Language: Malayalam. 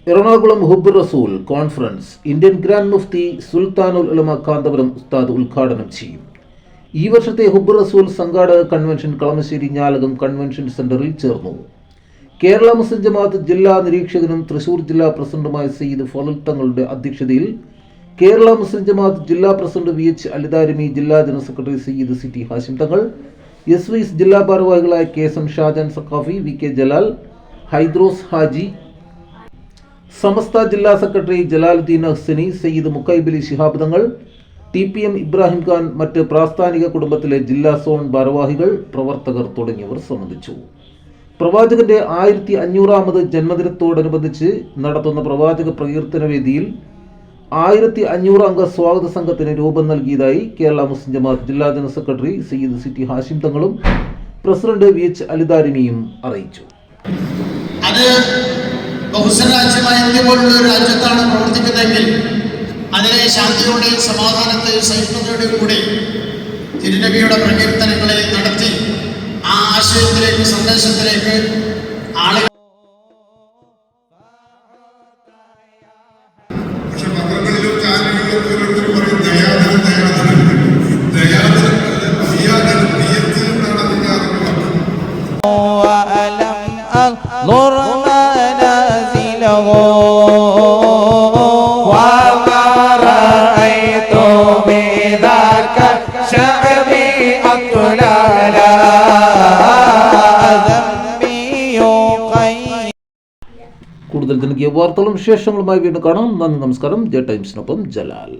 എറണാകുളം ഹുബ്ബ് റസൂൽ കോൺഫറൻസ് ഇന്ത്യൻ ഗ്രാൻഡ് മുഫ്തി സുൽത്താനുൽ ഉലമ കാന്തപുരം ഉസ്താദ് ഉദ്ഘാടനം ചെയ്യും. ഈ വർഷത്തെ ഹുബ്ബ് റസൂൽ സംഘാടക കൺവെൻഷൻ കളമശ്ശേരി ഞാലകം കൺവെൻഷൻ സെന്ററിൽ ചേർന്നു. കേരള മുസ്ലിം ജമാഅത്ത് ജില്ലാ നിരീക്ഷകനും തൃശൂർ ജില്ലാ പ്രസിഡന്റുമായ സയ്യിദ് ഫളൽ തങ്ങളുടെ അധ്യക്ഷതയിൽ കേരള മുസ്ലിം ജമാഅത്ത് ജില്ലാ പ്രസിഡന്റ് VH അലിദാരിമി, ജില്ലാ general secretary Sayyid CT Hashim Thangal, SYS ജില്ലാ ഭാരവാഹികളായ KSM ഷാജാൻ സഖാഫി, VK ജലാൽ, ഹൈദ്രോസ് ഹാജി, സമസ്ത ജില്ലാ സെക്രട്ടറി ജലാലുദ്ദീൻ അഹ്സനി, സയ്യിദ് മുക്കൈബലി ശിഹാബ് തങ്ങൾ, TPM ഇബ്രാഹിം ഖാൻ, മറ്റ് പ്രാസ്ഥാനിക കുടുംബത്തിലെ ജില്ലാ സോൺ ഭാരവാഹികൾ, പ്രവർത്തകർ തുടങ്ങിയവർ സംബന്ധിച്ചു. പ്രവാചകന്റെ 1500ാമത് ജന്മദിനത്തോടനുബന്ധിച്ച് നടത്തുന്ന പ്രവാചക പ്രകീർത്തന വേദിയിൽ 1500 അംഗ സ്വാഗത സംഘത്തിന് രൂപം നൽകിയതായി കേരള മുസ്ലിം ജമാഅത്ത് ജില്ലാ general secretary Sayyid CT Hashim തങ്ങളും പ്രസിഡന്റ് VH അലിദാരിമിയും അറിയിച്ചു. ബഹുസ്വര രാജ്യമായ ഇന്ത്യ പോലുള്ള ഒരു രാജ്യത്താണ് പ്രവർത്തിക്കുന്നതെങ്കിൽ അതിനെ ശാന്തിയോടെയും സമാധാനത്തെയും സഹിഷ്ണുതയോടെയും കൂടി തിരുനബിയുടെ പ്രകീർത്തനങ്ങളെ നടത്തി ആ ആശയത്തിലേക്ക്, സന്ദേശത്തിലേക്ക് ആളുകൾ കൂടുതൽ ജനകീയ വാർത്തകളും വിശേഷങ്ങളുമായി വീണ്ടും കാണാം. നന്ദി, നമസ്കാരം. ജെ ടൈംസിനൊപ്പം ജലാൽ.